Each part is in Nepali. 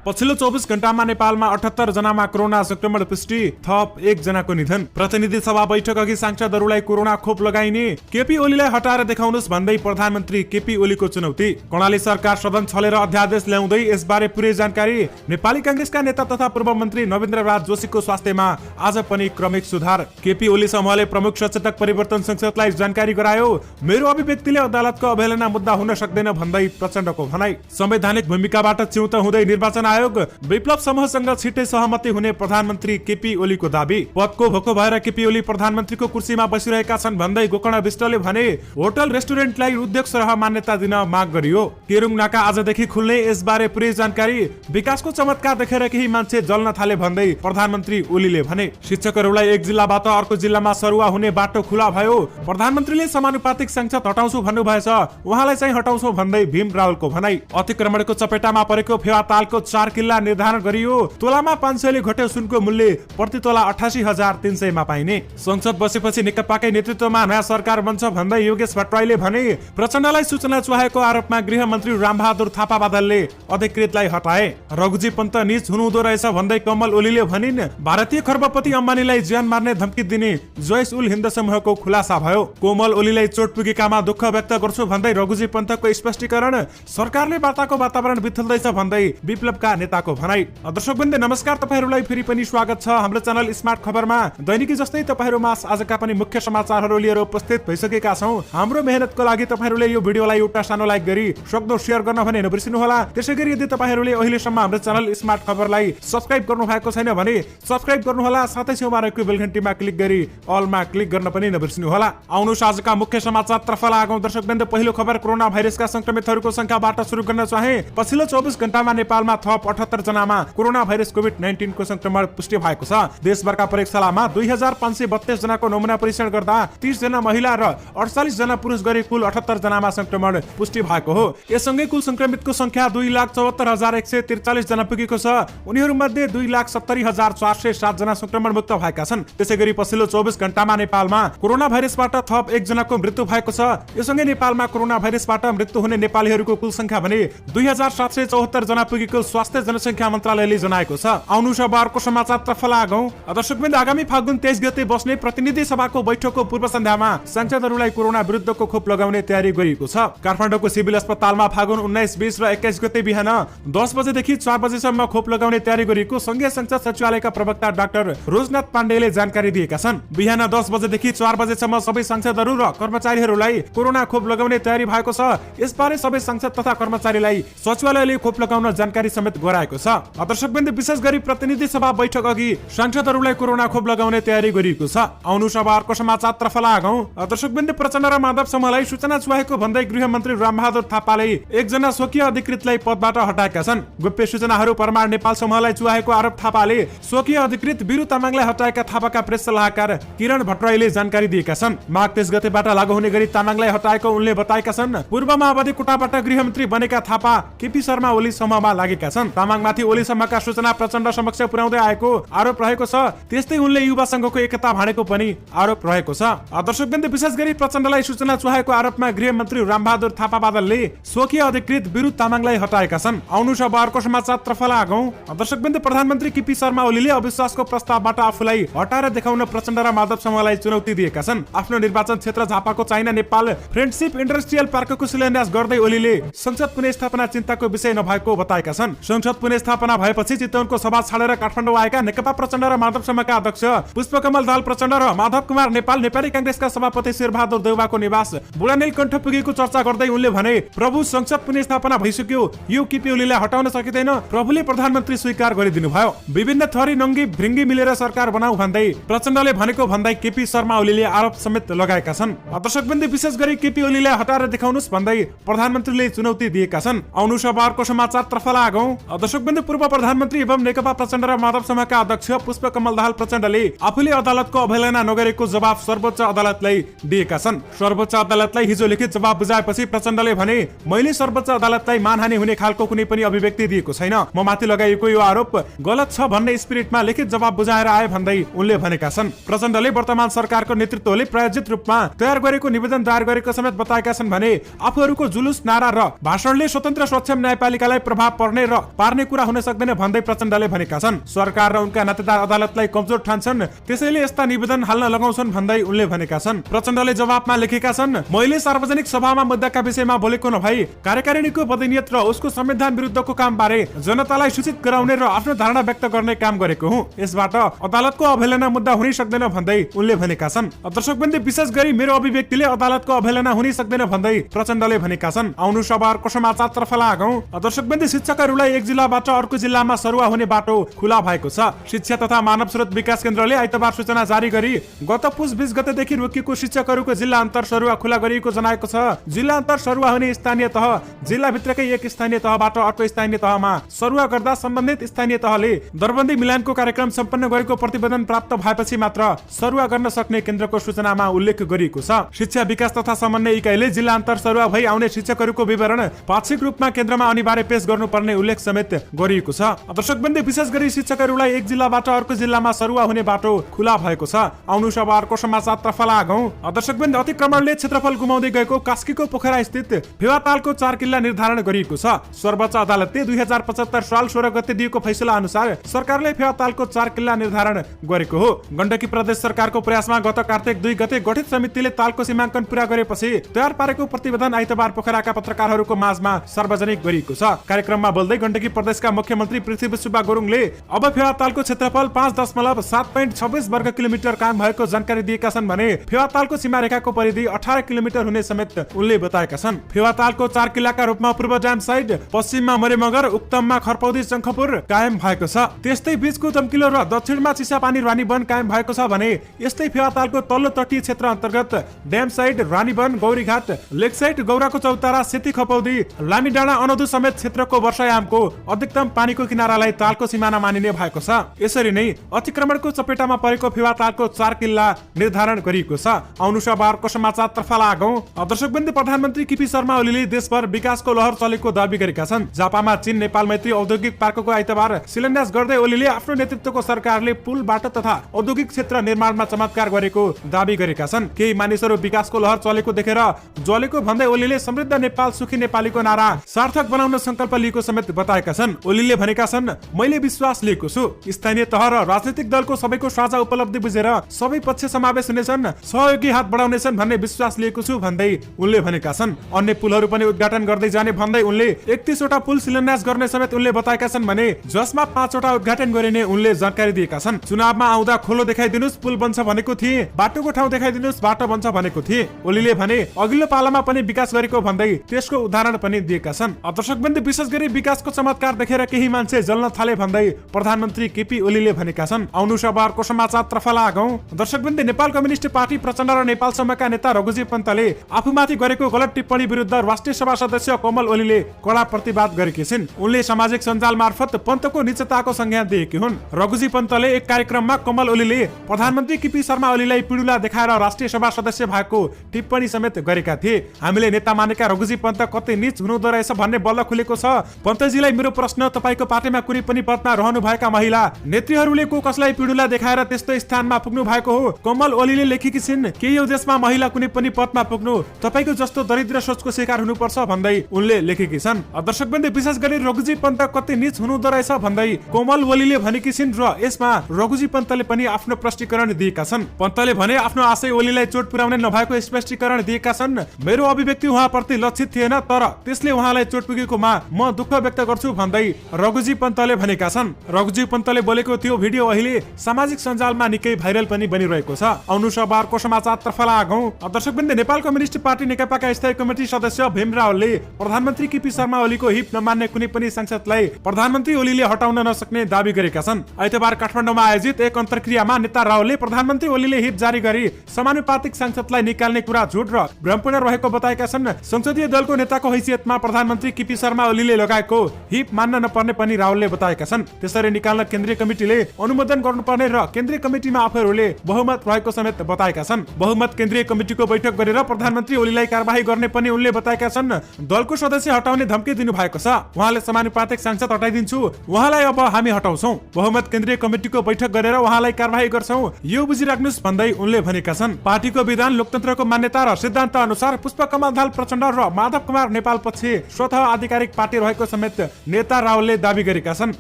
पछिल्लो 24 घण्टामा नेपालमा 78 जनामा कोरोना संक्रमण पुष्टि, थप 1 जनाको निधन। प्रतिनिधि सभा बैठक अघि सांसदहरूलाई कोरोना खोप लगाइने, केपी ओलीलाई हटाएर देखाउनुस् भन्दै प्रधानमन्त्री केपी ओलीको चुनौती। कर्णाली सरकार सदन छलेर अध्यादेश ल्याउँदै यसबारे पुरै जानकारी। नेपाली कांग्रेसका नेता तथा पूर्व मन्त्री नवीन्द्रराज जोशीको स्वास्थ्यमा आज पनि क्रमिक सुधार। केपी ओली समूहले प्रमुख सचेतक परिवर्तन संसदलाई जानकारी गरायो। मेरो अभिव्यक्तिले अदालतको अवहेलना मुद्दा हुन सक्दैन भन्दै प्रचण्डको भनाई। संवैधानिक भूमिकाबाट च्युत हुँदै निर्वाचन आयोग, विप्लव समूहसँग छिट्टै सहमति हुने प्रधानमन्त्री केपी ओलीको दाबी। पदको भोको भएर केपी ओली प्रधानमन्त्रीको कुर्सीमा बसिरहेका छन् भन्दै गोकर्ण विष्टले भने होटल रेस्टुरेन्टलाई उद्योग सरह मान्यता दिन माग गरियो। केरुङ नाका आजदेखि खुल्ने, यसबारे पुरै जानकारी। विकासको चमत्कार देखेर केही मान्छे जल्न थाले भन्दै प्रधानमन्त्री ओलीले भने। शिक्षकहरूलाई एक जिल्लाबाट अर्को जिल्लामा सरुवा हुने बाटो खुला भयो। प्रधानमन्त्रीले समानुपातिक सांसद हटाउँछु भन्नुभएछ, उहाँलाई चाहिँ हटाउँछु भन्दै भीम रावलको भनाई। अतिक्रमणको चपेटामा परेको फेवातालको 4 किल्ला निर्धारण गरियो। तोलामा 500 ले घट्यो सुनको मूल्य, प्रति तोला 88,300 मा पाइने। संसद बसेपछि नेकपाकै नेतृत्वमा नयाँ सरकार बन्छ भन्दै योगेश भट्टराईले भने। प्रचण्डलाई सूचना चुहाएको आरोपमा गृहमन्त्री रामबहादुर थापा बादलले अधिकृतलाई हटाए। रघुजी पन्त निज हुनुहुँदो रहेछ भन्दै कमल ओलीले भनिन्। भारतीय खर्बपति अम्बानीलाई ज्यान मार्ने धम्की दिने जयस उल हिन्द समूहको खुलासा भयो। कोमल ओलीलाई चोट पुगेकामा दुःख व्यक्त गर्छु भन्दै रघुजी पन्तको स्पष्टीकरण। सरकारले वार्ताको वातावरण बिथल्दैछ भन्दै विप्लवका नेताको भनाई। दर्शकवृन्द नमस्कार, तपाईहरुलाई फेरि पनि स्वागत छ हाम्रो च्यानल स्मार्ट खबरमा। दैनिकी जस्तै तपाईहरुमा आजका पनि मुख्य समाचारहरू लिएर उपस्थित भइसकेका छौं। हाम्रो मेहनतको लागि तपाईहरुले यो भिडियोलाई एउटा सानो लाइक गरी सक्दो शेयर गर्न भने नबिर्सिनु होला। त्यसैगरी यदि तपाईहरुले अहिलेसम्म हाम्रो च्यानल स्मार्ट खबरलाई सब्स्क्राइब गर्नु भएको छैन भने सब्स्क्राइब गर्नु होला। साथै छेउमा रहेको बेल घण्टीमा क्लिक गरी अलमा क्लिक गर्न पनि नबिर्सिनु होला। आउनुस् आजका मुख्य समाचारतर्फ लागौं। दर्शकवृन्द पहिलो खबर कोरोना भाइरसका संक्रमितहरूको संख्याबाट सुरु गर्न चाहे। पछिल्लो 24 घण्टामा नेपालमा थप 78 जनामा कोरोना भाइरस कोभिड-19 को संक्रमण पुष्टि भएको छ। देशभरका प्रयोगशालामा 2532 जनाको नमुना परीक्षण गर्दा 30 जना महिला र 48 जना पुरुष गरी कुल 78 जनामा संक्रमण पुष्टि भएको हो। यससँगै कुल संक्रमितको संख्या 2,74,143 जना पुगेको छ। उनीहरू मध्ये 2,70,407 जना संक्रमण मुक्त भएका छन्। त्यसैगरी पछिल्लो 24 घण्टामा नेपालमा कोरोना भाइरसबाट थप 1 जनाको मृत्यु भएको छ। यससँगै नेपालमा कोरोना भाइरसबाट मृत्यु हुने नेपालीहरूको कुल संख्या भने 2,774 जना पुगेको स्वास्थ्य जनसंख्या मन्त्रालयले जनाएको छ। आउनुस् अब अर्को समाचारतर्फ लागौं। दर्शकवृन्द आगामी फागुन 23 गते बस्ने प्रतिनिधि सभाको बैठकको पूर्व सन्ध्यामा सांसदहरूलाई कोरोना विरुद्धको खोप लगाउने तयारी गरिएको छ। काठमाडौँको सिभिल अस्पतालमा फागुन 19, 20 र 21 गते बिहान 10 बजेदेखि 4 बजेसम्म खोप लगाउने तयारी गरिएको संघीय संसद सचिवालयका प्रवक्ता डाक्टर रोजनाथ पाण्डेले जानकारी दिएका छन्। बिहान 10 बजेदेखि 4 बजेसम्म सबै सांसदहरू र कर्मचारीहरूलाई कोरोना खोप लगाउने तयारी भएको छ। यसबारे सबै सांसद तथा कर्मचारीलाई सचिवालयले खोप लगाउन जानकारी समेत गराएको छ। दर्शकवृन्द विशेष गरी प्रतिनिधि सभा बैठक अघि सांसदहरूलाई कोरोना खोप लगाउने तयारी गरिएको छ। आउनुस् अब अर्को समाचारतर्फ लागौं। दर्शकवृन्द प्रचण्ड र माधव समूहलाई सूचना चुहाएको भन्दै गृहमन्त्री रामबहादुर थापाले 1 जना स्वकीय अधिकृतलाई पदबाट हटाएका छन्। गोप्य सूचनाहरू परमार नेपाल समूहलाई चुहाएको आरोप थापाले स्वकीय अधिकृत बिरु तामाङलाई हटाएका थापाका प्रेस सल्लाहकार किरण भट्टराईले जानकारी दिएका छन्। माघ 23 गतेबाट लागू हुने गरी तामाङलाई हटाएको उनले बताएका छन्। पूर्व माओवादी कोटाबाट गृहमन्त्री बनेका थापा केपी शर्मा ओली समूहमा लागेका छन्। तामाङमाथि ओली समूहका सूचना प्रचण्ड समक्ष पुर्याउँदै आएको आरोप रहेको छ। त्यस्तै उनले युवा संघको एकता भाँडेको पनि आरोप रहेको छ। दर्शकवृन्द विशेष गरी प्रचण्डलाई सूचना चुहाएको आरोपमा गृहमन्त्री रामबहादुर थापा बादलले स्वकीय अधिकृत बिरु तामाङलाई हटाएका छन्। आउनुस् अब अर्को समाचारतर्फ लागौं। दर्शकवृन्द प्रधानमन्त्री केपी शर्मा ओलीले अविश्वासको प्रस्तावबाट आफूलाई हटाएर देखाउन प्रचण्ड र माधव समूहलाई चुनौती दिएका छन्। आफ्नो निर्वाचन क्षेत्र झापाको चाइना नेपाल फ्रेन्डशिप इन्डस्ट्रियल पार्कको शिलान्यास गर्दै ओलीले संसद पुनर्स्थापना चिन्ताको विषय नभएको बताएका छन्। संसद पुनर्स्थापना भएपछि चितवनको सभा छाडेर काठमाडौँ आएका नेकपा प्रचण्ड र माधव समूहका अध्यक्ष पुष्पकमल दाहाल प्रचण्ड र माधव कुमार नेपाल नेपाली कांग्रेसका सभापति शेरबहादुर देउवाको निवास बुढानीलकण्ठ पुगेको चर्चा गर्दै उनले भने प्रभु संसद पुनर्स्थापना भइसक्यो, यो केपी ओलीलाई हटाउन सकिँदैन। प्रभुले प्रधानमन्त्री स्वीकार गरिदिनु भयो। विभिन्न थरी नङ्गी भृङ्गी मिलेर सरकार बनाऊ भन्दै प्रचण्डले भनेको भन्दै केपी शर्मा ओलीले आरोप समेत लगाएका छन्। दर्शकवृन्द विशेष गरी केपी ओलीलाई हटाएर देखाउनुस् भन्दै प्रधानमन्त्रीले चुनौती दिएका छन्। आउनुस् अब अर्को समाचारतर्फ लागौं। दर्शकवृन्द पूर्व प्रधानमन्त्री एवं नेकपा प्रचण्ड र माधव समूहका अध्यक्ष पुष्पकमल दाहाल प्रचण्डले आफूले अदालतको अवहेलना नगरेको जवाब सर्वोच्च अदालतलाई दिएका छन्। सर्वोच्च अदालतलाई हिजो लिखित जवाब बुझाएपछि प्रचण्डले भने मैले सर्वोच्च अदालतलाई मानहानि हुने खालको कुनै पनि अभिव्यक्ति दिएको छैन। म माथि लगाइएको यो आरोप गलत छ भन्ने स्पिरिटमा लिखित जवाब बुझाएर आए भन्दै उनले भनेका छन्। प्रचण्डले वर्तमान सरकारको नेतृत्वले प्रायोजित रूपमा तयार गरेको निवेदन दायर गरेको समेत बताएका छन् भने आफूहरूको जुलुस, नारा र भाषणले स्वतन्त्र सक्षम न्यायपालिकालाई प्रभाव पर्ने र पार्ने कुरा हुन सक्दैन भन्दै प्रचण्डले भनेका छन्। सरकार र उनका नातेदार अदालतलाई कमजोर ठान्छन्, त्यसैले यस्ता निवेदन हाल्न लगाउँछन् भन्दै उनले भनेका छन्। प्रचण्डले जवाफमा लेखेका छन्, मैले सार्वजनिक सभामा मुद्दाका विषयमा बोलेको नभई कार्यकारिणीको पदनियत र उसको संविधान विरुद्धको काम बारे जनतालाई सूचित गराउने र आफ्नो धारणा व्यक्त गर्ने काम गरेको हुँ। यसबाट अदालतको अवहेलना मुद्दा हुनै सक्दैन भन्दै उनले भनेका छन्। दर्शकवृन्द, विशेष गरी मेरो अभिव्यक्तिले अदालतको अवहेलना हुनै सक्दैन भन्दै प्रचण्डले भनेका छन्। आउनु शहरको समाचारतर्फ लागौं। दर्शकवृन्द, शिक्षकहरूलाई एक जिल्लाबाट अर्को जिल्लामा सरुवा हुने बाटो खुला भएको छ। शिक्षा तथा मानव स्रोत विकास केन्द्रले आइतबार सूचना जारी गरी गत पुस 20 गतेदेखि रोकिएको शिक्षकहरूको जिल्ला अन्तर सरुवा खुला गरिएको जनाएको छ। जिल्ला अन्तर सरुवा हुने स्थानीय तह जिल्लाभित्रकै एक स्थानीय तहबाट अर्को स्थानीय तहमा सरुवा गर्दा सम्बन्धित स्थानीय तहले दरबन्दी मिलानको कार्यक्रम सम्पन्न गरेको प्रतिवेदन प्राप्त भएपछि मात्र सरुवा गर्न सक्ने केन्द्रको सूचनामा उल्लेख गरिएको छ। शिक्षा विकास तथा समन्वय इकाइले जिल्ला अन्तर सरुवा भई आउने शिक्षकहरूको विवरण पाक्षिक रूपमा केन्द्रमा अनिवार्य पेश गर्नुपर्ने उल्लेख समेत गरिएको छ। दर्शकवृन्द, विशेष गरी शिक्षकहरूलाई एक जिल्लाबाट अर्को जिल्लामा सरुवा हुने बाटो खुला भएको छ। आउनु शहरको समाचारतर्फ लागौं। दर्शकवृन्द, अतिक्रमणले क्षेत्रफल गुमाउँदै गएको कास्कीको पोखरा स्थित फेवातालको 4 किल्ला निर्धारण गरिएको छ। सर्वोच्च अदालतले 2075 साल 16 गते दिएको फैसला अनुसार सरकारले फेवातालको 4 किल्ला निर्धारण गरेको हो। गण्डकी प्रदेश सरकारको प्रयासमा गत कार्तिक 2 गते गठित समितिले तालको सीमाङ्कन पूरा गरेपछि तयार पारेको प्रतिवेदन आइतबार पोखराका पत्रकारहरूको माझमा सार्वजनिक गरिएको छ। कार्यक्रममा बोल्दै गण्डकी प्रदेशका मुख्यमन्त्री पृथ्वी सुब्बा गुरुङले अब फेवातालको क्षेत्रफल 5.7.26 वर्ग किलोमिटर कायम भएको जानकारी दिएका छन् भने फेवातालको सीमारेखाको परिधि 18 किलोमिटर हुने समेत उनले बताएका छन्। फेवातालको 4 किल्लाका रूपमा पूर्व ड्याम साइड, पश्चिममा मरेमगर, उक्तममा खरपौदी शङ्खपुर कायम भएको छ। त्यस्तै बीचको तम्किलो र दक्षिणमा चिसापानी रानीवन कायम भएको छ भने यस्तै फेवातालको तल्लो तटीय क्षेत्र अन्तर्गत ड्याम साइड, रानीवन, गौरीघाट, लेक साइड, गौराको चौतारा, सेती खपौदी, लामीडाँडा, अनौधु समेत क्षेत्रको वर्षायामको अधिकतम पानीको किनारालाई तालको सिमाना मानिने भएको छ। यसरी नै अतिक्रमणको चपेटामा परेको फेवातालको 4 किल्ला निर्धारण गरिएको छ। आउनु शहरको समाचारतर्फ लागौं। दर्शकवृन्द, प्रधानमन्त्री केपी शर्मा ओलीले देशभर विकासको लहर चलेको दाबी गरेका छन्। जापामा चीन नेपाल मैत्री औद्योगिक पार्कको आइतबार शिलान्यास गर्दै ओलीले आफ्नो नेतृत्वको सरकारले पुल, बाटो तथा औद्योगिक क्षेत्र निर्माणमा चमत्कार गरेको दाबी गरेका छन्। केही मानिसहरू विकासको लहर चलेको देखेर जलेको भन्दै ओलीले समृद्ध नेपाल सुखी नेपालीको नारा सार्थक बनाउन संकल्प लिएको समेत बताएका छन्। ओलीले भनेका छन्, मैले विश्वास लिएको छु स्थानीय तह र राजनीतिक दलको सबैको साझा उपलब्धि बुझेर सबै पक्ष समावेश हुनेछन्, सहयोगी हात बढाउनेछन् भन्ने विश्वास लिएको छु भन्दै उनले भनेका छन्। अन्य पुलहरू पनि उद्घाटन गर्दै जाने भन्दै उनले 31 वटा पुल शिलान्यास गर्ने समेत उनले बताएका छन् भने जसमा 5 वटा उद्घाटन गरिने उनले जानकारी दिएका छन्। चुनावमा आउँदा खोलो देखाइदिनुस् पुल बन्छ भनेको थिए, बाटोको ठाउँ देखाइदिनुस् बाटो बन्छ भनेको थिए। ओलीले भने अघिल्लो पालामा पनि विकास गरेको भन्दै त्यसको उदाहरण पनि दिएका छन्। दर्शकवृन्द, विशेष गरी विकासको चमत्कार देखेर केही मान्छे जल्न थाले भन्दै प्रधानमन्त्री केपी ओलीले भनेका छन्। आउनु शहरको समाचारतर्फ लागौं। दर्शकवृन्द, नेपाल कम्युनिस्ट पार्टी प्रचण्ड र नेपाल समूहका नेता रघुजी पन्तले आफूमाथि गरेको गलत टिप्पणी विरुद्ध राष्ट्रिय सभा सदस्य कमल ओलीले कडा प्रतिवाद गरेकी छिन्। उनले सामाजिक सञ्जाल मार्फत पन्तको निजताको संज्ञा दिएकी हुन्। रघुजी पन्तले एक कार्यक्रममा कमल ओलीले प्रधानमन्त्री केपी शर्मा ओलीलाई पिडुला देखाएर राष्ट्रिय सभा सदस्य भएको टिप्पणी समेत गरेका थिए। हामीले नेता मानेका रघुजी पन्त कतै नीच हुनुहुँदो रहेछ भन्ने बल्ल खुलेको छ। पन्तजीलाई मेरो प्रश्न, तपाईको पार्टीमा कुनै पनि पदमा रहनु भएका महिला नेत्रीहरूले को कसलाई पिडुला देखाएर त्यस्तो स्थानमा पुग्नु भएको हो? कमल ओलीले लेखेकी छिन्, के यो देशमा महिला कुनै पनि पदमा पुग्नु तपाईको जस्तो दरिद्र सोचको शिकार हुनुपर्छ भन्दै उनले लेखेकी छन्। दर्शकवृन्द, विशेष गरी रघुजी पन्त कतै नीच हुनुहुँदो रहेछ भन्दै कोमल ओलीले भनेकी छिन् र यसमा रघुजी पन्तले पनि आफ्नो स्पष्टीकरण दिएका छन्। पन्तले भने आफ्नो आशय ओलीलाई चोट पुर्याउने नभएको स्पष्टीकरण दिएका छन्। मेरो अभिव्यक्ति उहाँप्रति लक्षित थिएन, तर त्यसले उहाँलाई चोट पुगेकोमा म दुःख व्यक्त गर्छु भन्दै रघुजी पन्तले भनेका छन्। रघुजी पन्तले बोलेको त्यो भिडियो अहिले सामाजिक सञ्जालमा निकै भाइरल पनि बनिरहेको छ। आउनु शहरको समाचारतर्फ लागौं। दर्शकवृन्द, नेपाल कम्युनिस्ट पार्टी नेकपाका स्थायी कमिटी सदस्य भीम रावलले प्रधानमन्त्री केपी शर्मा ओलीको हिप नमान्ने कुनै पनि सांसदलाई प्रधानमन्त्री ओलीले हटाउन नसक्ने दाबी गरेका छन्। आइतबार काठमाडौँमा आयोजित एक अन्तर्क्रियामा नेता रावलले प्रधानमन्त्री ओलीले हिप जारी गरी समानुपातिक सांसदलाई निकाल्ने कुरा झुट र भ्रमपूर्ण रहेको बताएका छन्। संसदीय दलको नेताको हैसियतमा प्रधानमन्त्री केपी शर्मा ओलीले लगाएको हिप मान्न नपर्ने पनि रावलले बताएका छन्। त्यसरी निकाल्न केन्द्रीय कमिटीले अनुमोदन गर्नुपर्ने र केन्द्रीय कमिटीमा आफूहरूले बहुमत रहेको समेत बताएका छन्। बहुमत केन्द्रीय कमिटीको बैठक गरेर प्रधानमन्त्री ओलीलाई कारबाही गर्ने पनि उनले बताएका छन्। दलको सदस्य हटाउने धम्की दिनु भएको छ। उहाँले समानुपातिक सांसद हटाइदिन्छु, उहाँलाई अब हामी हटाउँछौँ। बहुमत केन्द्रीय कमिटीको बैठक गरेर उहाँलाई कारबाही गर्छौँ, यो बुझिराख्नुस् भन्दै उनले भनेका छन्। पार्टीको विधान लोकतन्त्रको मान्यता र सिद्धान्त अनुसार पुष्पकमल दाहाल प्रचण्ड र माधव कुमार नेपाल पछि स्वतः आधिकारिक पार्टी रहेको समेत नेता रावलले दाबी गरेका छन्।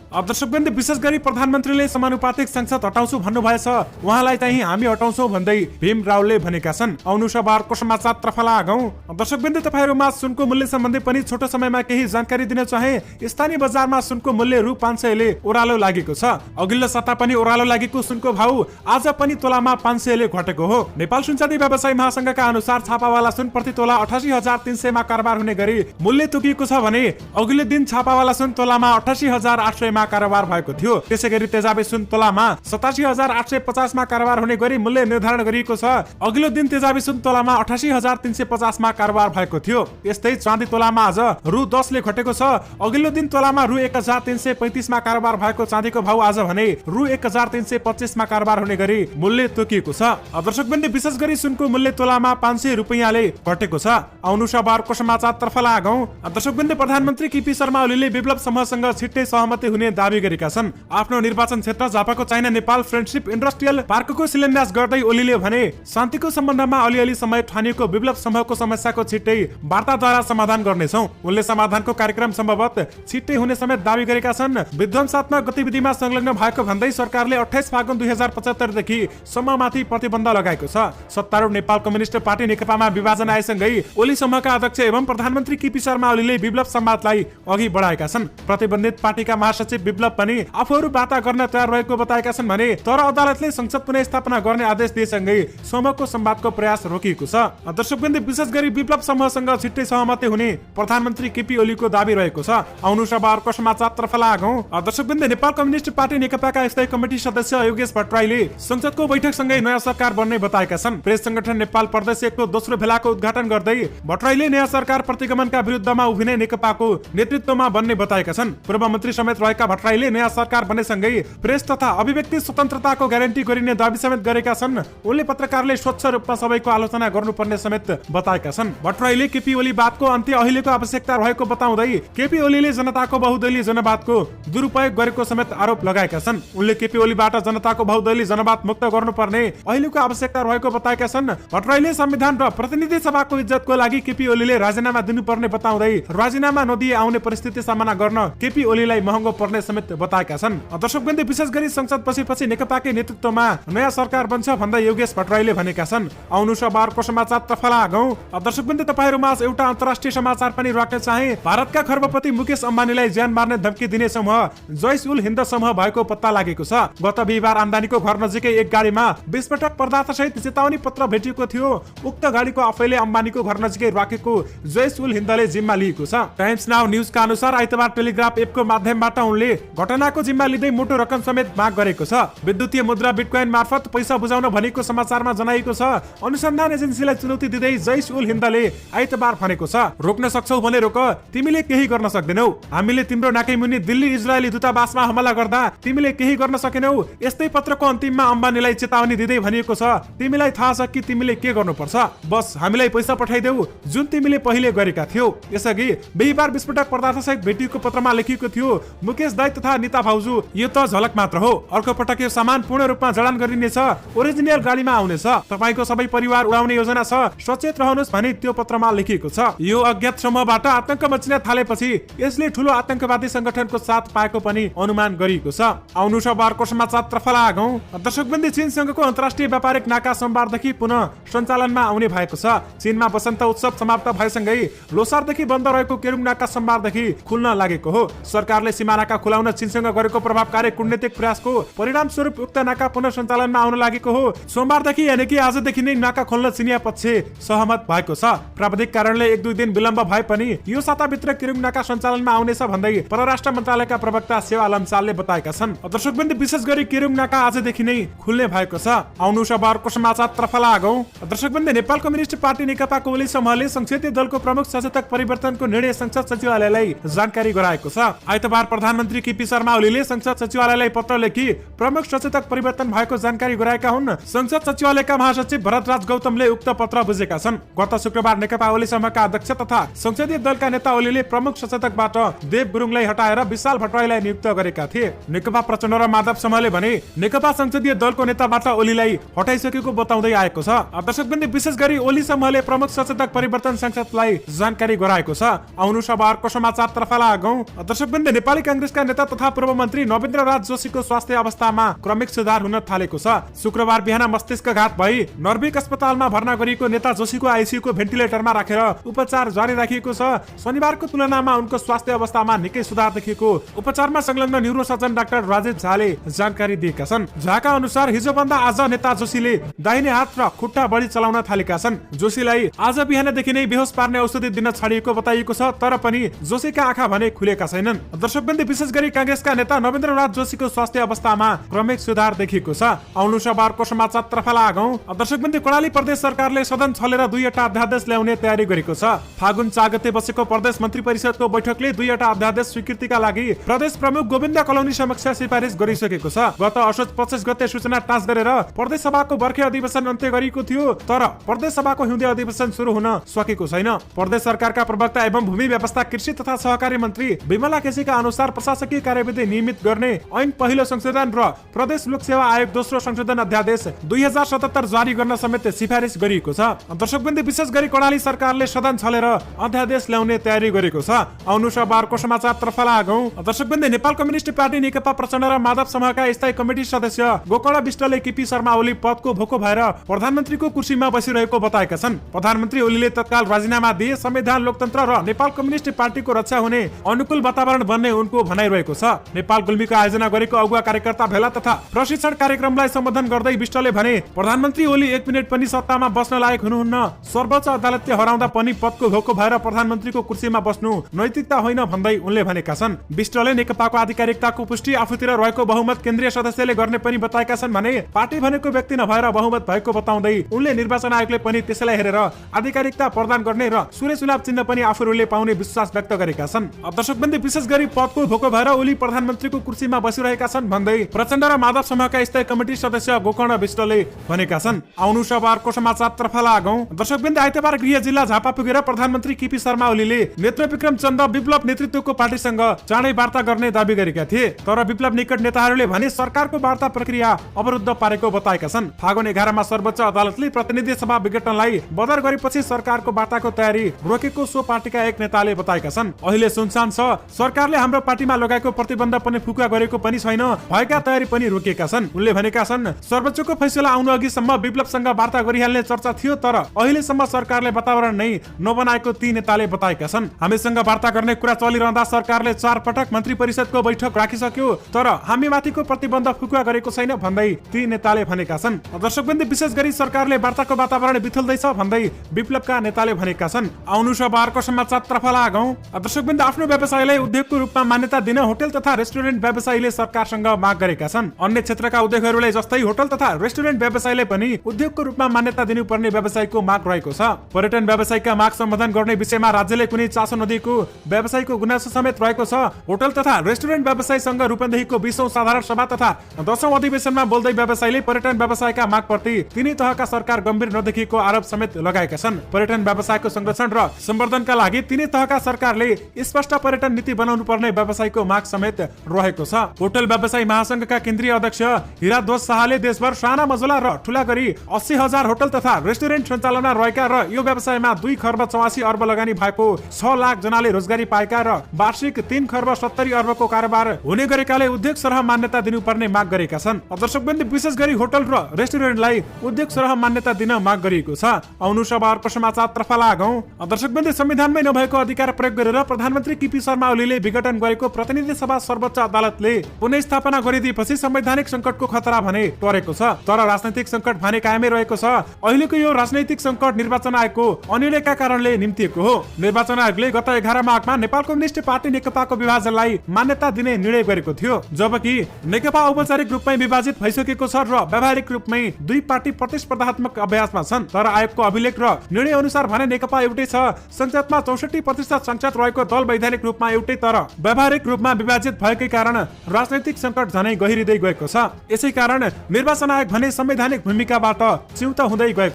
दर्शकवृन्द, विशेष गरी प्रधानमन्त्रीले समानुपातिक संसद हटाउँछु भन्नुभएछ, उहाँलाई चाहिँ हामी हटाउँछौ भन्दै भीम रावलले भनेका छन्। आउनु सभारको समाचार तर्फ लागौं। दर्शकवृन्द, तपाईहरुमा सुनको मूल्य सम्बन्धी पनि छोटो समयमा केही जानकारी दिन चाहे। स्थानीय बजारमा सुनको मूल्य रु 500 ले ओह्रालो लागेको छ। अघिल्लो साता पनि ओह्रालो लागेको सुनको भाउ आज पनि तोलामा 500 ले घटेको हो। नेपाल सुनचाँदी व्यवसायी महासंघका अनुसार छापावाला सुन प्रति तोला 88,300 मा कारोबार हुने गरी मूल्य तोकिएको छ भने अघिल्लो दिन छापावाला सुन तोलामा 88,800 मा कारोबार भएको थियो। त्यसैगरी तेजाबी सुन तोलामा 87,850 मा कारोबार हुने गरी मूल्य निर्धारण गरिएको छ। अघिल्लो दिन तेजाबी सुन तोलामा 88,350 मा कारोबार भएको थियो। यस्तै चाँदी तोलामा आज रु 10 ले घटेको छ। अघिल्लो दिन तोलामा रु 1,335 मा कारोबार भएको चाँदीको भाउ आज भने रु 1,325 मा कारोबार हुने गरी मूल्य तोकिएको छ। दर्शकवृन्द, विशेष गरी सुनको मूल्य तोलामा 500 रुपैयाँले घटेको छ। आउनु सभारको समाचार तर्फ लागौं। दर्शकवृन्द, प्रधानमन्त्री केपी शर्मा ओलीले विप्लव समूहसँग छिट्टै सहमति हुने दाबी गरेका छन्। आफ्नो निर्वाचन क्षेत्र झापाको चाइना नेपाल फ्रेन्डशिप इन्डस्ट्रियल पार्कको शिलान्यास गर्दै ओलीले भने शान्तिको सम्बन्धमा अलिअलि समय ठानिएको विप्लव समूहको समस्याको छिट्टै वार्ताद्वारा समाधान गर्नेछौं। उनले समाधानको कार्यक्रम सम्भवतः छिट्टै हुने समेत दाबी गरेका छन्। विध्वंसात्मक गतिविधिमा संलग्न भएको भन्दै सरकारले 28 फागुन 2075 देखि सम्ममाथि प्रतिबन्ध लगाएको छ। सत्तारूढ नेपाल कम्युनिस्ट पार्टी नेकपामा विभाजन आएसँगै ओली समूहका अध्यक्ष एवं प्रधानमन्त्री केपी शर्मा ओलीले विप्लव संवादलाई अघि बढाएका छन्। प्रतिबन्धित पार्टीका महासचिव विप्लव पनि आफूहरू वार्ता गर्न तयार रहेको बताएका छन् भने तर अदालतले संसद पुनः स्थापना गर्ने आदेश दिएसँगै समूहको संवादको प्रयास रोकिएको छ। दर्शकवृन्द, विशेष गरी विप्लव समूहसँग छिट्टै सहमति हुने प्रधानमन्त्री केपी ओलीको दाबी रहेको छ। आउनु सभारको समाचार तर्फ लागौं। दर्शकवृन्द, नेपाल कम्युनिस्ट पार्टी नेकपाका स्थायी कमिटी सदस्य योगेश भट्टराईले संसदको बैठकसँगै नयाँ सरकार बन्ने बताएका छन्। प्रेस संगठन नेपाल प्रदेश 1 को दोस्रो भेलाको उद्घाटन गर्दै भट्टराईले नयाँ सरकार प्रतिगमनका विरुद्धमा उभिने नेकपाको नेतृत्वमा बन्ने बताएका छन्। पूर्व मन्त्री समेत रहेका भट्टराईले नयाँ सरकार बनेसँगै प्रेस तथा अभिव्यक्ति स्वतन्त्रताको ग्यारेन्टी गरिने दाबी समेत गरेका छन्। उनले पत्रकारले स्वच्छ रूपमा सबैको आलोचना गर्नुपर्ने समेत बताएका छन्। भट्टराईले केपी ओली वादको अन्त्य अहिलेको आवश्यकता रहेको बताउँदै केपी ओलीले जनताको बहुदलीय जनवादको दुरुपयोग गरेको समेत आरोप लगाएका छन्। उनले केपी ओलीबाट जनताको बहुदलीय जनवाद मुक्त गर्नुपर्ने अहिलेको आवश्यकता रहेको बताएका छन्। भट्टराईले संविधान र प्रतिनिधि सभाको इज्जतको लागि केपी ओलीले राजीनामा दिनुपर्ने बताउँदै राजीनामा नदिए आउने परिस्थिति सामना गर्न केपी ओलीलाई महँगो पर्ने समेत बताएका छन्। दर्शकवृन्द, विशेष गरी संसद बसेपछि नेकपाकै नेतृत्वमा नयाँ सरकार बन्छ भन्दै योगेश भट्टराईले भनेका छन्। आउनु सभारको समाचार तर्फ लागौं। दर्शकवृन्द, तपाईहरुमा एउटा अन्तर्राष्ट्रिय समाचार पनि राख्न चाहे। भारतका खर्बपति मुकेश अम्बानीलाई ज्यान मार्ने धम्की दिने समूह जैश उल हिन्द समूह भएको पत्ता लागेको छ। गत बिहीबार आम्दानीको घर नजिकै एक गाडीमा विस्फोटक पदार्थसहित चेतावनी पत्र भेटिएको थियो। उक्त गाडीको आफैले अम्बानीको घर नजिकै राखेको जैश उल हिन्दले जिम्मा लिएको छ। टाइम्स नाउ न्यूजका अनुसार आइतबार टेलिग्राफ एपको माध्यमबाट उनले घटनाको जिम्मा लिँदै मोटो रकम समेत माग गरेको छ। विद्युतीय मुद्रा बिटकोइन मार्फत पैसा बुझाउन भनेको समाचारमा जनाइएको छ। अनुसन्धान एजेन्सीलाई चुनौती दिँदै जैश उल हिन्दले आइतबार भनेको छ, रोक्न सक्छौ भने रोक, तिमीले केही गर्न सक्दैनौ। हामीले तिम्रो नाकैमुनि दिल्ली इजरायली दूतावासमा हमला गर्दा तिमीले केही गर्न सकेनौ। यस्तै पत्रको अन्तिममा अम्बानीलाई चेतावनी दिँदै भनिएको छ, तिमीलाई थाहा छ कि तिमीले के गर्नुपर्छ, बस हामीलाई पैसा पठाइदेऊ जुन तिमीले पहिले गरेका थियौ। यसअघि बिहीबार विस्फोटक पदार्थसहित भेटिएको पत्रमा लेखिएको थियो, मुकेश दाई तथा निता भाउजू यो त झलक मात्र हो, अर्को पटक यो सामान पूर्ण रूपमा जडान गरिनेछ, ओरिजिनल गाडीमा आउनेछ, तपाईको सबै परिवार उडाउने योजना छ, सचेत रहनुहोस् भनी त्यो पत्रमा लेखिएको छ। यो अज्ञात समूहबाट आतंक मचिन थालेपछि यसले ठूलो आतंकवादी संगठनको साथ पाएको पनि अनुमान गरिएको छ। आउनु सभारको समाचार तर्फ लागौं। दर्शकवृन्द, चीनसँगको अन्तर्राष्ट्रिय व्यापारिक नाका सोमबारदेखि पुनः सञ्चालनमा आउने भएको छ। चीनमा वसन्त उत्सव समाप्त भएसँगै लोसारदेखि बन्द रहेको केरुङ नाका सोमबारदेखि खुल्न लागेको हो। सरकारले सीमा नाका खुलाउन चीनसँग गरेको प्रभावकारी कूटनीतिक प्रयासको परिणाम स्वरूप उक्त नाका पुनः सञ्चालनमा आउन लागेको हो। सोमबारदेखि यानि कि आजदेखि नै नाका खोल्न चिनिया पक्ष सहमत भएको छ। प्राविधिक कारणले 1-2 दिन विलम्ब भए पनि यो साताभित्र केरुङ नाका सञ्चालनमा आउनेछ भन्दै परराष्ट्र मन्त्रालयका प्रवक्ता सेवा लम्सालले बताएका छन्। दर्शकवृन्द, विशेष गरी केरुङ नाका आजदेखि नै खुल्ने भएको छ। आउनु सभारको समाचार तर्फ लागौं। दर्शकवृन्द, नेपाल कम्युनिस्ट पार्टी नेकपाको ओली समूहले संसदीय दलको प्रमुख सचेतक परिवर्तनको निर्णय संसद सचिवालयलाई जानकारी गराएको छ। आइतबार प्रधानमन्त्री केपी शर्मा ओलीले संसद सचिवालयलाई पत्र लेखी प्रमुख सचेतक परिवर्तन भएको जानकारी गराएका हुन्। संसद सचिवालयका महासचिव भरतराज गौतमले उक्त पत्र बुझेका छन्। गत शुक्रबार नेकपा ओली समूहका अध्यक्ष तथा संसदीय दलका नेता ओलीले प्रमुख सचेतकबाट देव गुरुङलाई हटाएर विशाल भट्टराईलाई नियुक्त गरेका थिए। नेकपा प्रचण्ड र माधव समूहले भने नेकपा संसदीय दलको नेताबाट ओलीलाई हटाइसकेको बताउँदै आएको छ। दर्शकवृन्द, विशेष गरी ओली समूहले प्रमुख सचेतक परिवर्तन संसदलाई जानकारी गराएको छ। आउनु सभारको समाचार तर्फ गौं। दर्शकवृन्द, नेपाली कांग्रेसका नेता तथा पूर्व मन्त्री नवेन्द्र राज जोशीको स्वास्थ्य अवस्थामा क्रमिक सुधार हुन थालेको छ। शुक्रबार बिहान मस्तिष्कघात भई नर्भिक अस्पतालमा भर्ना गरिएको नेता जोशीको आइसियुको भेन्टिलेटरमा राखेर उपचार जारी राखिएको छ। शनिबारको तुलनामा उनको स्वास्थ्य अवस्थामा निकै सुधार देखिएको उपचारमा संलग्न न्युरोसर्जन डाक्टर राजेश झाले जानकारी दिएका छन्। झाका अनुसार हिजोभन्दा आज नेता जोशीले दाहिने हात र खुट्टा बढी चलाउन थालेका छन्। जोशीलाई आज बिहानदेखि नै बेहोस पार्ने औषधि दिन छाडिएको बताइएको छ, तर पनि जोशीका आँखा भने खुलेका छैनन्। दर्शकवृन्द, विशेष गरी कांग्रेसका नेता नवेन्द्र राज जोशीको स्वास्थ्य अवस्थामा क्रमिक सुधार देखिएको छ। आउनु शनिबारको समाचारतर्फ लागौं। दर्शकवृन्द, कर्णाली प्रदेश सरकारले सदन छलेर 2वटा अध्यादेश ल्याउने तयारी गरेको छ। फागुन 4 गते बसेको प्रदेश मन्त्री परिषदको बैठकले 2वटा अध्यादेश स्वीकृतिका लागि प्रदेश प्रमुख गोविन्द कलौनी समक्ष सिफारिस गरिसकेको छ। गत असोज 25 गते सूचना टाँच गरेर प्रदेश सभाको बर्खे अधिवेशन अन्त्य गरिएको थियो, तर प्रदेश सभाको हिउँदे अधिवेशन सुरु हुन सकेको छैन। प्रदेश सरकारका प्रवक्ता एवं भूमि व्यवस्था, कृषि तथा सहकारी मन्त्री विमला केसीका अनुसार प्रशासकीय कार्यविधि नियमित गर्ने ऐन पहिलो संशोधन र प्रदेश लोक सेवा आयोग दोस्रो संशोधन अध्यादेश 2077 जारी गर्न समेत सिफारिस गरिएको छ। दर्शकवृन्द, विशेष गरी कर्णाली सरकारले सदन छलेर अध्यादेश ल्याउने तयारी गरेको छ। आउनु शनिबारको समाचारतर्फ लागौं। दर्शकवृन्द, नेपाल कम्युनिस्ट पार्टी नेकपा प्रचण्ड र माधव समूहका स्थायी कमिटी सदस्य गोकर्ण विष्टले केपी शर्मा ओली पदको भोको भएर प्रधानमन्त्रीको कुर्सीमा बसिरहेको बताएका छन्। प्रधानमन्त्री ओलीले तत्काल राजीनामा दिए संविधान, लोकतन्त्र र नेपाल कम्युनिस्ट पार्टीको रक्षा हुने अनुकूल वातावरण बन्ने उनको भनाइरहेको छ। नेपाल गुल्मीको आयोजना गरेको अगुवा कार्यकर्ता भेला तथा प्रशिक्षण कार्यक्रमलाई सम्बोधन गर्दै विष्टले भने प्रधानमन्त्री ओली 1 मिनेट पनि सत्तामा बस्न लायक हुनुहुन्न। सर्वोच्च अदालतले हराउँदा पनि पदको भोको भएर प्रधानमन्त्रीको कुर्सीमा बस्नु नैतिकता होइन भन्दै उनले भनेका छन्। विष्टले नेकपाको आधिकारिकताको पुष्टि आफूतिर रहेको बहुमत केन्द्रीय सदस्यले गर्ने पनि बताएका छन् भने पार्टी भनेको व्यक्ति नभएर बहुमत भएको बताउँदै उनले निर्वाचन आयोगले पनि त्यसैलाई हेरेर आधिकारिकता प्रदान गर्ने र सूर्य चुनाव चिन्ह पनि आफूहरूले पाउने विश्वास व्यक्त गरेका छन्। दर्शकवृन्द, विशेष गरी पदको भोको भएर ओली प्रधानमन्त्रीको कुर्सीमा बसिरहेका छन् भन्दै प्रचण्ड र माधव समूहका स्थायी कमिटी सदस्य गोकर्ण विष्टले भनेका छन्। आउनु शनिबारको समाचारतर्फ लागौं। दर्शकवृन्द, आइतबार गृह जिल्ला झापा पुगेर प्रधानमन्त्री केपी शर्मा ओलीले नेत्रविक्रम चन्द विप्लव नेतृत्वको पार्टीसँग चाँडै वार्ता गर्ने दाबी गरेका थिए, तर विप्लव निकट नेताहरूले भने सरकारको वार्ता प्रक्रिया अवरुद्ध पारेको बताएका छन्। फागुन 11 मा सर्वोच्च अदालतले प्रतिनिधि सभा विघटनलाई बदर गरेपछि सरकारको वार्ताको तयारी रोकेको सो पार्टीका एक नेताले बताएका छन्। अहिले सुनसान छ, सरकारले हाम्रो पार्टीमा लगाएको प्रतिबन्ध पनि फुकुवा गरेको पनि छैन, भएका तयारी पनि रोकेका छन्। उनले भनेका छन्, सर्वोच्चको फैसला आउनु अघिसम्म विप्लवसँग वार्ता गरिहाल्ने चर्चा थियो, तर अहिलेसम्म सरकारले वातावरण नै नबनाएको ती नेताले बताएका छन्। हामीसँग वार्ता गर्ने कुरा चलिरहँदा सरकारले 4 पटक मन्त्री परिषदको बैठक राखिसक्यो, तर हामी माथिको प्रतिबन्ध फुकुवा गरेको छैन भन्दै ती नेताले भनेका छन्। दर्शकवृन्द, विशेष गरी सरकारले वार्ताको वातावरण बिथुल्दैछ भन्दै विप्लवका नेताले भनेका छन्। आउनु शनिबारको समाचारतर्फ लागौं। दर्शकवृन्द, आफ्नो व्यवसायलाई उद्योगको रूपमा मान्यता दिन होटल तथा रेस्टुरेन्ट व्यवसायीले सरकारसँग माग गरेका छन्। अन्य क्षेत्रका उद्योगहरूलाई जस्तै होटल तथा रेस्टुरेन्ट व्यवसायीले पनि उद्योगको रूपमा मान्यता दिनुपर्ने व्यवसायको माग रहेको छ। पर्यटन व्यवसायका माग सम्बोधन गर्ने विषयमा राज्यले कुनै चासो नदिएको व्यवसायको गुनासो समेत रहेको छ। होटल तथा रेस्टुरेन्ट व्यवसायीसँग रूपन्देहीको 20औं साधारण सभा तथा 10औं अधिवेशनमा बोल्दै व्यवसायीले पर्यटन व्यवसायका मागप्रति तिनै तहका सरकार गम्भीर नदेखिएको आरोप समेत लगाएका छन्। पर्यटन व्यवसायको संरक्षण र सम्वर्धनका लागि तिनै तहका सरकारले स्पष्ट पर्यटन नीति बनाउनु पर्ने व्यवसायको माग समेत रहेको छ। होटल व्यवसायी महासंघका केन्द्रीय अध्यक्ष हिराध्वज शाहले देशभर साना मझोला र ठूला गरी 80,000 होटल तथा रेस्टुरेन्ट सञ्चालनमा रहेका र यो व्यवसायमा 2 खर्ब 84 अर्ब लगानी भएको 6 लाख जनाले रोजगारी पाएका र वार्षिक 3 खर्ब 70 अर्बको कारोबार हुने गरेकाले उद्योग सरह मान्यता दिनुपर्ने माग गरेका छन्। दर्शकवृन्द, विशेष गरी होटल र रेस्टुरेन्टलाई उद्योग सरह मान्यता दिन माग गरिएको छ। आउनु शनिबारको समाचारतर्फ लागौं। दर्शकवृन्द, संविधानमै नभएको अधिकार प्रयोग गरेर प्रधानमन्त्री केपी शर्मा ओलीले विघटन गरेको प्रतिनिधि सभा सर्वोच्च अदालतले पुनः स्थापना गरिदिएपछि संवैधानिक संकटको खतरा भने टरेको छ, तर राजनैतिक संकट भने कायमै रहेको छ। अहिलेको यो राजनैतिक संकट निर्वाचन आयोगको अनिर्णयका कारणले निम्तिएको हो। निर्वाचन आयोगले गत 11 माघमा नेपाल कम्युनिस्ट पार्टी नेकपाको विभाजनलाई मान्यता दिने निर्णय गरेको थियो, जबकि नेकपा औपचारिक रूपमै विभाजित भइसकेको छ र व्यावहारिक रूपमै 2 पार्टी प्रतिस्पर्धात्मक अभ्यासमा छन्। तर आयोगको अभिलेख र निर्णय अनुसार भने नेकपा एउटै छ। संसदमा 64% संसद रहेको दल वैधानिक रूपमा एउटै, तर व्यावहारिक रूपमा विभाजित भएकै कारण राजनैतिक संकट झनै गहिरिँदै गएको छ। यसै कारण निर्वाचन आयोग भने संवैधानिक भूमिकाबाट च्युत हुँदै गएको